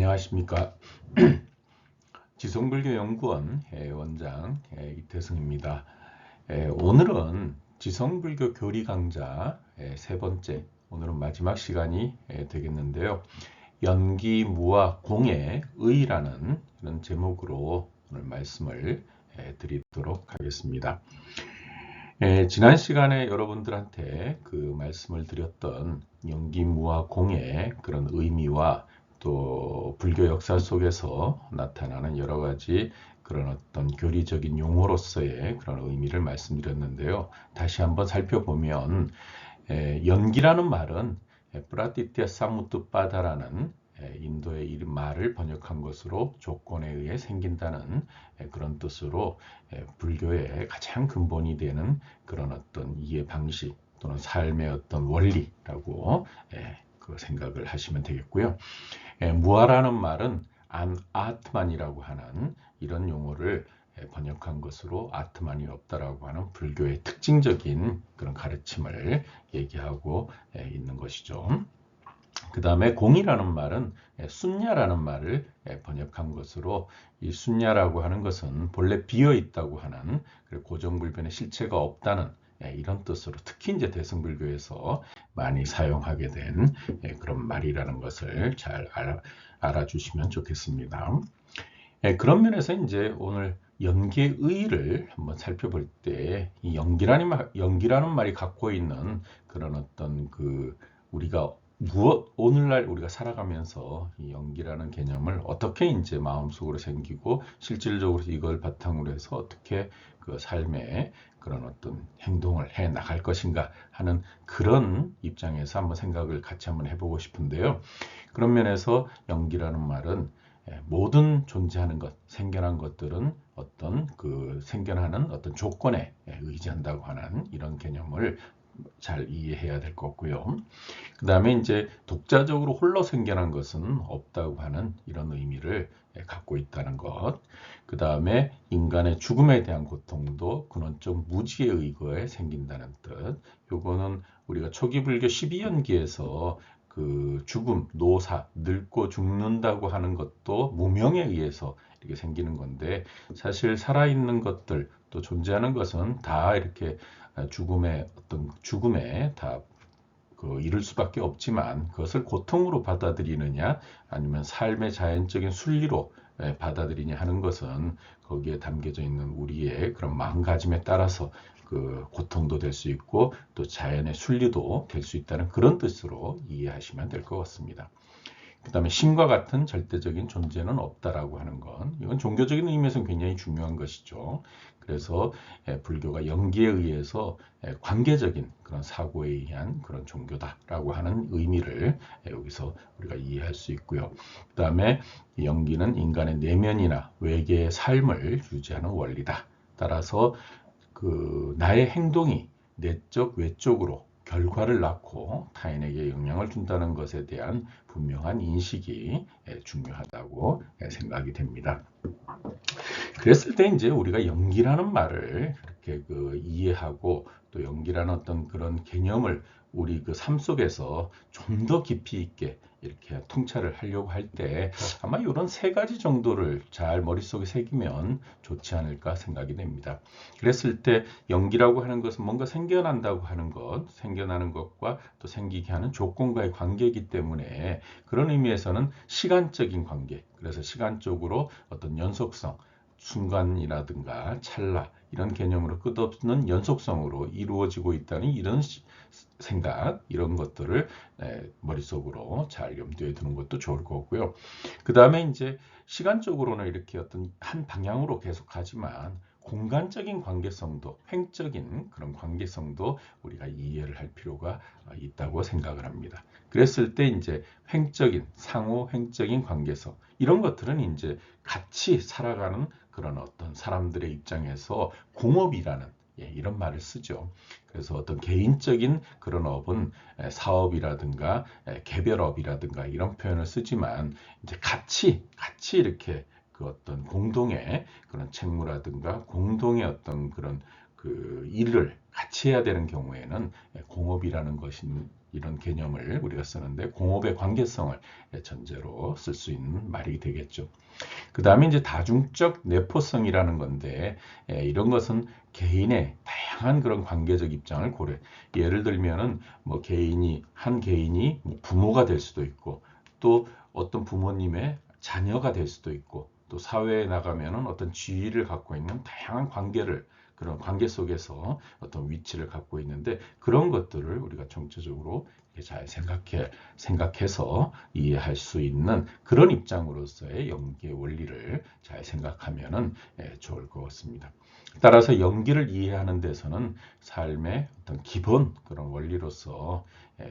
안녕하십니까. 지성불교연구원 원장 이태승입니다. 오늘은 지성불교 교리 강좌 세 번째, 오늘은 마지막 시간이 되겠는데요. 연기무와 공의 의라는 이런 제목으로 오늘 말씀을 드리도록 하겠습니다. 지난 시간에 여러분들한테 그 말씀을 드렸던 연기무와 공의 그런 의미와 또 불교 역사 속에서 나타나는 여러 가지 그런 어떤 교리적인 용어로서의 그런 의미를 말씀드렸는데요. 다시 한번 살펴보면 연기라는 말은 프라티티아 사무투빠다라는 인도의 이 말을 번역한 것으로 조건에 의해 생긴다는 그런 뜻으로 불교의 가장 근본이 되는 그런 어떤 이해 방식 또는 삶의 어떤 원리라고 그 생각을 하시면 되겠고요. 무아라는 말은 아트만이라고 하는 이런 용어를 번역한 것으로 아트만이 없다라고 하는 불교의 특징적인 그런 가르침을 얘기하고 있는 것이죠. 그 다음에 공이라는 말은 순야라는 말을 번역한 것으로 이 순야라고 하는 것은 본래 비어 있다고 하는 고정불변의 실체가 없다는 이런 뜻으로 특히 이제 대승불교에서 많이 사용하게 된 그런 말이라는 것을 잘 알아주시면 좋겠습니다. 그런 면에서 이제 오늘 연기의 의의를 한번 살펴볼 때 이 연기라는 말이 갖고 있는 그런 어떤 그 우리가 오늘날 우리가 살아가면서 이 연기라는 개념을 어떻게 이제 마음속으로 생기고 실질적으로 이걸 바탕으로 해서 어떻게 그 삶에 그런 어떤 행동을 해 나갈 것인가 하는 그런 입장에서 한번 생각을 같이 한번 해보고 싶은데요. 그런 면에서 연기라는 말은 모든 존재하는 것, 생겨난 것들은 어떤 그 생겨나는 어떤 조건에 의지한다고 하는 이런 개념을 잘 이해해야 될 것 같고요. 그 다음에 이제 독자적으로 홀로 생겨난 것은 없다고 하는 이런 의미를 갖고 있다는 것. 그 다음에 인간의 죽음에 대한 고통도 근원적 무지에 의거해 생긴다는 뜻. 요거는 우리가 초기 불교 12연기에서 그 죽음, 노사, 늙고 죽는다고 하는 것도 무명에 의해서 이렇게 생기는 건데 사실 살아있는 것들 또 존재하는 것은 다 이렇게 죽음에 다 이를 수밖에 없지만 그것을 고통으로 받아들이느냐 아니면 삶의 자연적인 순리로 받아들이냐 하는 것은 거기에 담겨져 있는 우리의 그런 마음가짐에 따라서 그 고통도 될 수 있고 또 자연의 순리도 될 수 있다는 그런 뜻으로 이해하시면 될 것 같습니다. 그 다음에 신과 같은 절대적인 존재는 없다라고 하는 건 이건 종교적인 의미에서는 굉장히 중요한 것이죠. 그래서 불교가 연기에 의해서 관계적인 그런 사고에 의한 그런 종교다라고 하는 의미를 여기서 우리가 이해할 수 있고요. 그 다음에 연기는 인간의 내면이나 외계의 삶을 유지하는 원리다. 따라서 그 나의 행동이 내적 외적으로 결과를 낳고 타인에게 영향을 준다는 것에 대한 분명한 인식이 중요하다고 생각이 됩니다. 그랬을 때 이제 우리가 연기라는 말을 이렇게 이해하고 또 연기라는 어떤 그런 개념을 우리 그 삶 속에서 좀 더 깊이 있게 이렇게 통찰을 하려고 할 때 아마 이런 세 가지 정도를 잘 머릿속에 새기면 좋지 않을까 생각이 됩니다. 그랬을 때 연기라고 하는 것은 뭔가 생겨난다고 하는 것, 생겨나는 것과 또 생기게 하는 조건과의 관계이기 때문에 그런 의미에서는 시간적인 관계, 그래서 시간적으로 어떤 연속성, 순간이라든가 찰나 이런 개념으로 끝없는 연속성으로 이루어지고 있다는 이런 생각, 이런 것들을 머릿속으로 잘 염두에 두는 것도 좋을 것 같고요. 그 다음에 이제 시간적으로는 이렇게 어떤 한 방향으로 계속 가지만 공간적인 관계성도, 횡적인 그런 관계성도 우리가 이해를 할 필요가 있다고 생각을 합니다. 그랬을 때 이제 상호 횡적인 관계성, 이런 것들은 이제 같이 살아가는 그런 어떤 사람들의 입장에서 공업이라는 이런 말을 쓰죠. 그래서 어떤 개인적인 그런 업은 사업이라든가 개별업이라든가 이런 표현을 쓰지만 이제 같이 이렇게 그 어떤 공동의 그런 책무라든가 공동의 어떤 그런 그 일을 같이 해야 되는 경우에는 공업이라는 것인 이런 개념을 우리가 쓰는데 공업의 관계성을 전제로 쓸 수 있는 말이 되겠죠. 그 다음에 이제 다중적 내포성이라는 건데 이런 것은 개인의 다양한 그런 관계적 입장을 고려. 예를 들면은 뭐 한 개인이 뭐 부모가 될 수도 있고 또 어떤 부모님의 자녀가 될 수도 있고 또 사회에 나가면은 어떤 지위를 갖고 있는 다양한 그런 관계 속에서 어떤 위치를 갖고 있는데 그런 것들을 우리가 정체적으로 잘 생각해서 이해할 수 있는 그런 입장으로서의 연기의 원리를 잘 생각하면은 좋을 것 같습니다. 따라서 연기를 이해하는 데서는 삶의 어떤 기본 그런 원리로서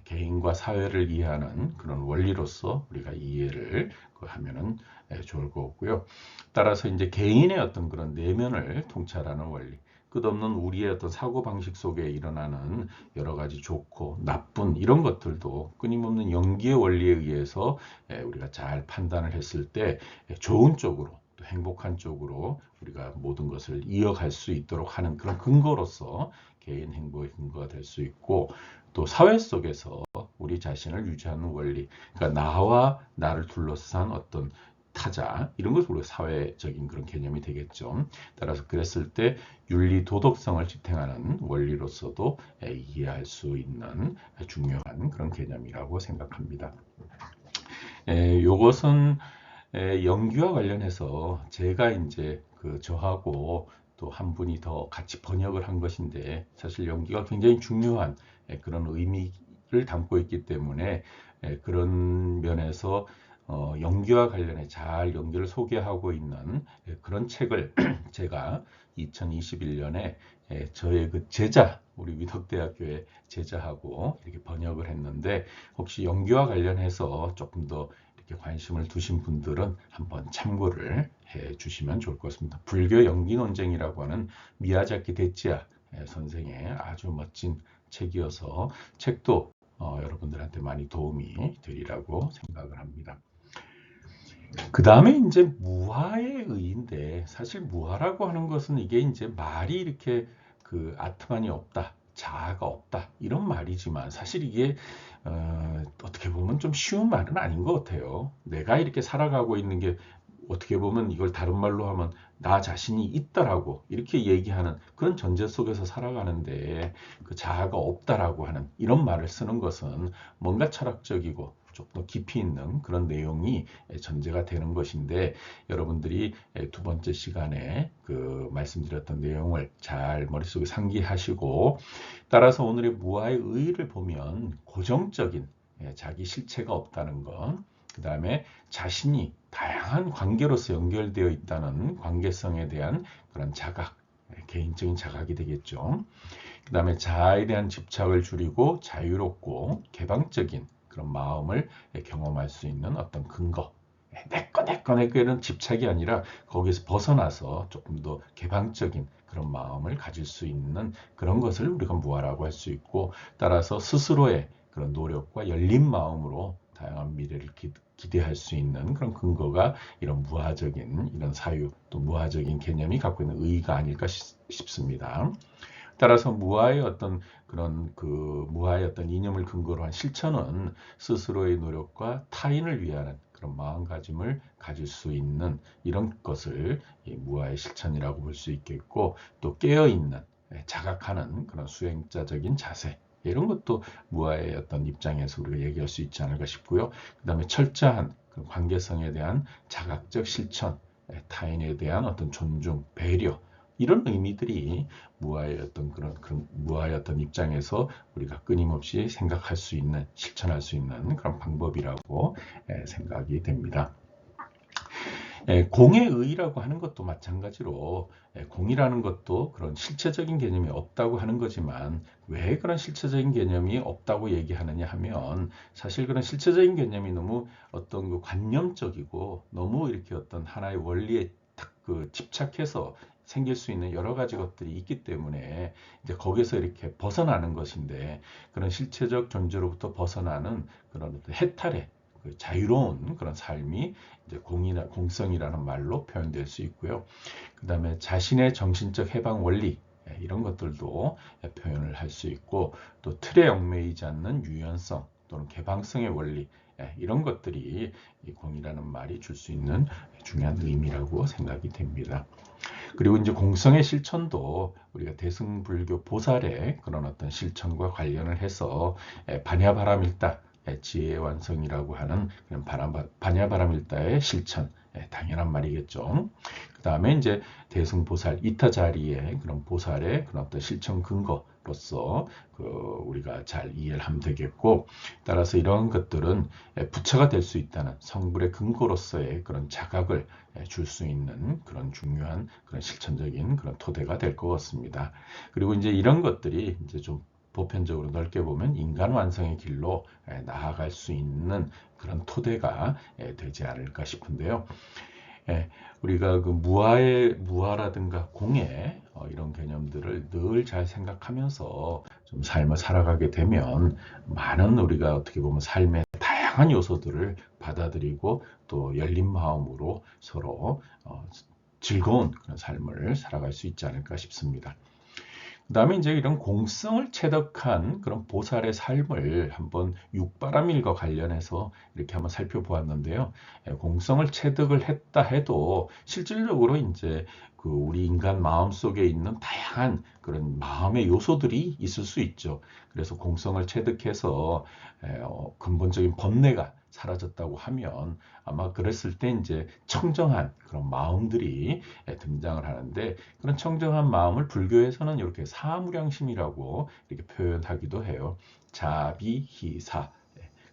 개인과 사회를 이해하는 그런 원리로서 우리가 이해를 하면은 좋을 것 같고요. 따라서 이제 개인의 어떤 그런 내면을 통찰하는 원리, 끝없는 우리의 어떤 사고방식 속에 일어나는 여러 가지 좋고 나쁜 이런 것들도 끊임없는 연기의 원리에 의해서 우리가 잘 판단을 했을 때 좋은 쪽으로 또 행복한 쪽으로 우리가 모든 것을 이어갈 수 있도록 하는 그런 근거로서 개인 행복의 근거가 될 수 있고 또 사회 속에서 우리 자신을 유지하는 원리, 그러니까 나와 나를 둘러싼 어떤 타자 이런 것을 우리가 사회적인 그런 개념이 되겠죠. 따라서 그랬을 때 윤리 도덕성을 지탱하는 원리로서도 이해할 수 있는 중요한 그런 개념이라고 생각합니다. 요것은 연기와 관련해서 제가 이제 저하고 또 한 분이 더 같이 번역을 한 것인데 사실 연기가 굉장히 중요한 그런 의미를 담고 있기 때문에 그런 면에서 연기와 관련해 잘 연기를 소개하고 있는 그런 책을 제가 2021년에 저의 그 제자, 우리 위덕대학교의 제자하고 이렇게 번역을 했는데 혹시 연기와 관련해서 조금 더 이렇게 관심을 두신 분들은 한번 참고를 해 주시면 좋을 것 같습니다. 불교 연기 논쟁이라고 하는 미야자키 데치야 선생의 아주 멋진 책이어서 책도 여러분들한테 많이 도움이 되리라고 생각을 합니다. 그 다음에 이제 무아의 의인데 사실 무아라고 하는 것은 이게 이제 말이 이렇게 아트만이 없다, 자아가 없다 이런 말이지만 사실 이게 어떻게 보면 좀 쉬운 말은 아닌 것 같아요. 내가 이렇게 살아가고 있는 게 어떻게 보면 이걸 다른 말로 하면 나 자신이 있다라고 이렇게 얘기하는 그런 전제 속에서 살아가는데 그 자아가 없다라고 하는 이런 말을 쓰는 것은 뭔가 철학적이고 좀 더 깊이 있는 그런 내용이 전제가 되는 것인데 여러분들이 두 번째 시간에 말씀드렸던 내용을 잘 머릿속에 상기하시고 따라서 오늘의 무아의 의의를 보면 고정적인 자기 실체가 없다는 것, 그 다음에 자신이 다양한 관계로서 연결되어 있다는 관계성에 대한 그런 자각, 개인적인 자각이 되겠죠. 그 다음에 자아에 대한 집착을 줄이고 자유롭고 개방적인 그런 마음을 경험할 수 있는 어떤 근거. 내꺼 이런 집착이 아니라 거기에서 벗어나서 조금 더 개방적인 그런 마음을 가질 수 있는 그런 것을 우리가 무아라고 할 수 있고 따라서 스스로의 그런 노력과 열린 마음으로 다양한 미래를 기대할 수 있는 그런 근거가 이런 무아적인 이런 사유 또 무아적인 개념이 갖고 있는 의의가 아닐까 싶습니다. 따라서 무아의 어떤 무아의 어떤 이념을 근거로 한 실천은 스스로의 노력과 타인을 위하는 그런 마음가짐을 가질 수 있는 이런 것을 무아의 실천이라고 볼 수 있겠고 또 깨어있는 자각하는 그런 수행자적인 자세 이런 것도 무아의 어떤 입장에서 우리가 얘기할 수 있지 않을까 싶고요. 그 다음에 철저한 관계성에 대한 자각적 실천, 타인에 대한 어떤 존중, 배려 이런 의미들이 무아의 어떤 입장에서 우리가 끊임없이 생각할 수 있는, 실천할 수 있는 그런 방법이라고 생각이 됩니다. 공의 의의라고 하는 것도 마찬가지로 공이라는 것도 그런 실체적인 개념이 없다고 하는 거지만 왜 그런 실체적인 개념이 없다고 얘기하느냐 하면 사실 그런 실체적인 개념이 너무 어떤 관념적이고 너무 이렇게 어떤 하나의 원리에 딱 집착해서 생길 수 있는 여러 가지 것들이 있기 때문에 이제 거기서 이렇게 벗어나는 것인데 그런 실체적 존재로부터 벗어나는 그런 해탈의 자유로운 그런 삶이 이제 공성이라는 말로 표현될 수 있고요. 그 다음에 자신의 정신적 해방 원리, 이런 것들도 표현을 할 수 있고, 또 틀에 얽매이지 않는 유연성 또는 개방성의 원리, 이런 것들이 이 공이라는 말이 줄 수 있는 중요한 의미라고 생각이 됩니다. 그리고 이제 공성의 실천도 우리가 대승불교 보살의 그런 어떤 실천과 관련을 해서 반야바라밀다, 지혜의 완성이라고 하는 그런 반야바라밀다의 실천, 당연한 말이겠죠. 그 다음에 이제 대승보살 이타자리의 그런 보살의 그런 어떤 실천 근거로서 우리가 잘 이해를 하면 되겠고, 따라서 이런 것들은 부처가 될 수 있다는 성불의 근거로서의 그런 자각을 줄 수 있는 그런 중요한 그런 실천적인 그런 토대가 될 것 같습니다. 그리고 이제 이런 것들이 이제 좀 보편적으로 넓게 보면 인간 완성의 길로 나아갈 수 있는 그런 토대가 되지 않을까 싶은데요. 우리가 그 무아라든가 공예 이런 개념들을 늘 잘 생각하면서 좀 삶을 살아가게 되면 많은 우리가 어떻게 보면 삶의 다양한 요소들을 받아들이고 또 열린 마음으로 서로 즐거운 그런 삶을 살아갈 수 있지 않을까 싶습니다. 그 다음에 이제 이런 공성을 체득한 그런 보살의 삶을 한번 육바라밀과 관련해서 이렇게 한번 살펴보았는데요. 공성을 체득을 했다 해도 실질적으로 이제 그 우리 인간 마음 속에 있는 다양한 그런 마음의 요소들이 있을 수 있죠. 그래서 공성을 체득해서 근본적인 번뇌가 사라졌다고 하면 아마 그랬을 때 이제 청정한 그런 마음들이 등장을 하는데, 그런 청정한 마음을 불교에서는 이렇게 사무량심이라고 이렇게 표현하기도 해요. 자비희사.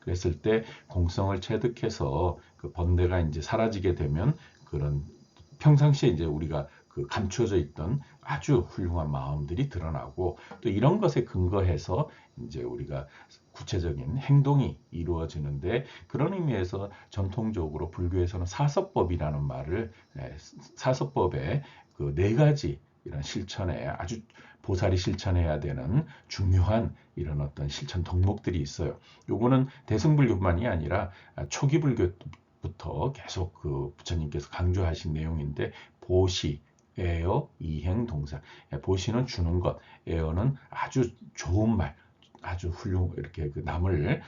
그랬을 때 공성을 체득해서 그 번뇌가 이제 사라지게 되면 그런 평상시에 이제 우리가 그 감추어져 있던 아주 훌륭한 마음들이 드러나고, 또 이런 것에 근거해서 이제 우리가 구체적인 행동이 이루어지는데, 그런 의미에서 전통적으로 불교에서는 사서법이라는 말을 사서법에 그 네 가지 이런 실천에 아주 보살이 실천해야 되는 중요한 이런 어떤 실천 덕목들이 있어요. 요거는 대승불교만이 아니라 초기 불교부터 계속 그 부처님께서 강조하신 내용인데, 보시, 에어, 이행, 동사. 보시는 주는 것, 에어는 아주 좋은 말, 아주 이렇게 그 남을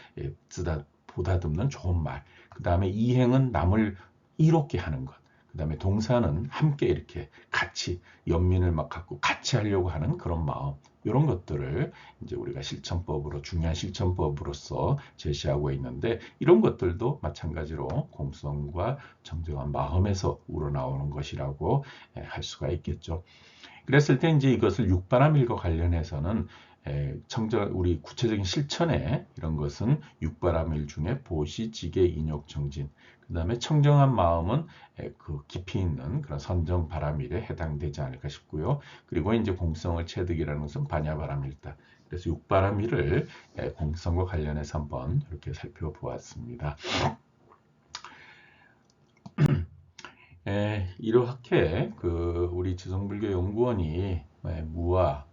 보다듬는 좋은 말. 그 다음에 이행은 남을 이롭게 하는 것. 그 다음에 동사는 함께 이렇게 같이 연민을 막 갖고 같이 하려고 하는 그런 마음. 이런 것들을 이제 우리가 실천법으로, 중요한 실천법으로서 제시하고 있는데, 이런 것들도 마찬가지로 공성과 정정한 마음에서 우러나오는 것이라고 할 수가 있겠죠. 그랬을 때 이제 이것을 육바라밀과 관련해서는 우리 구체적인 실천에 이런 것은 육바라밀 중에 보시, 지계, 인욕, 정진. 그 다음에 청정한 마음은 그 깊이 있는 그런 선정 바라밀에 해당되지 않을까 싶고요. 그리고 이제 공성을 체득이라는 것은 반야바라밀다. 그래서 육바라밀을 공성과 관련해서 한번 이렇게 살펴보았습니다. 이렇게 그 우리 지성불교 연구원이 무아,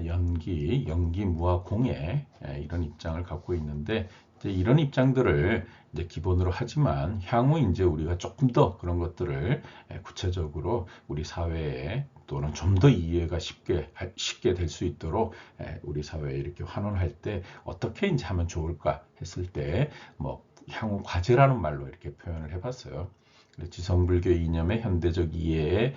연기, 무아, 공예 이런 입장을 갖고 있는데, 이제 이런 입장들을 이제 기본으로 하지만 향후 이제 우리가 조금 더 그런 것들을 구체적으로 우리 사회에 또는 좀 더 이해가 쉽게 될 수 있도록 우리 사회에 이렇게 환원할 때 어떻게 이제 하면 좋을까 했을 때 뭐 향후 과제라는 말로 이렇게 표현을 해봤어요. 지성불교 이념의 현대적 이해에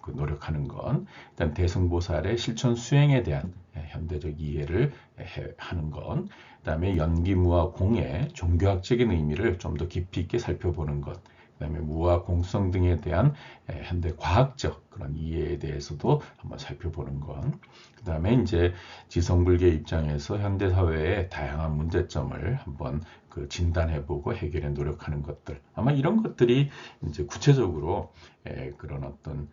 그 노력하는 건, 일단 대승보살의 실천 수행에 대한 현대적 이해를 하는 건, 그다음에 연기무와 공의 종교학적인 의미를 좀 더 깊이 있게 살펴보는 것, 그다음에 무와 공성 등에 대한 현대 과학적 그런 이해에 대해서도 한번 살펴보는 것, 그다음에 이제 지성불교 입장에서 현대 사회의 다양한 문제점을 한번 그 진단해보고 해결에 노력하는 것들, 아마 이런 것들이 이제 구체적으로 그런 어떤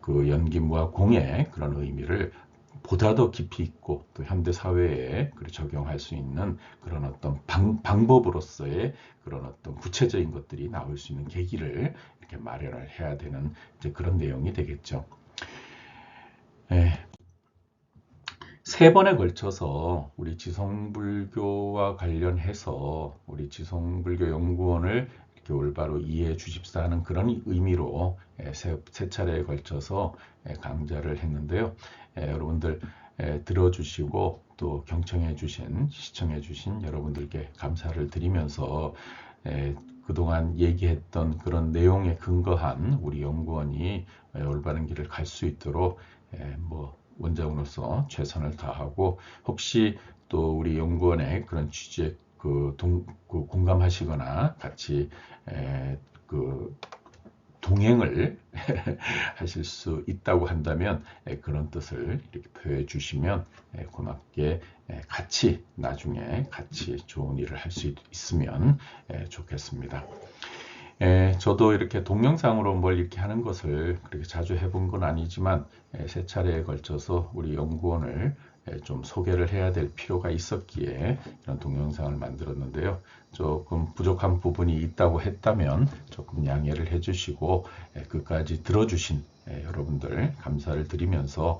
그 연기무와 공의 그런 의미를 보다 더 깊이 있고 또 현대 사회에 적용할 수 있는 그런 어떤 방법으로서의 그런 어떤 구체적인 것들이 나올 수 있는 계기를 이렇게 마련을 해야 되는 이제 그런 내용이 되겠죠. 세 번에 걸쳐서 우리 지성불교와 관련해서 우리 지성불교 연구원을 이렇게 올바로 이해해 주십사 하는 그런 의미로 세 차례에 걸쳐서 강좌를 했는데요. 여러분들 들어주시고 또 경청해 주신, 시청해 주신 여러분들께 감사를 드리면서 그동안 얘기했던 그런 내용에 근거한 우리 연구원이 올바른 길을 갈 수 있도록 뭐 원장으로서 최선을 다하고, 혹시 또 우리 연구원의 그런 취지에 공감하시거나 같이 동행을 하실 수 있다고 한다면 그런 뜻을 이렇게 표해 주시면 고맙게 같이 나중에 같이 좋은 일을 할 수 있으면 좋겠습니다. 저도 이렇게 동영상으로 뭘 이렇게 하는 것을 그렇게 자주 해본 건 아니지만 세 차례에 걸쳐서 우리 연구원을 좀 소개를 해야 될 필요가 있었기에 이런 동영상을 만들었는데요. 조금 부족한 부분이 있다고 했다면 조금 양해를 해주시고 끝까지 들어주신 여러분들 감사를 드리면서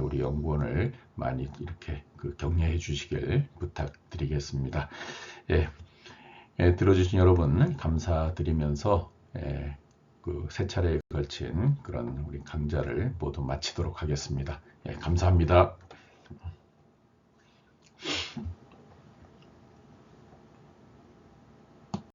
우리 연구원을 많이 이렇게 격려해 주시길 부탁드리겠습니다. 들어주신 여러분 감사드리면서 세 차례에 걸친 그런 우리 강좌를 모두 마치도록 하겠습니다. 감사합니다.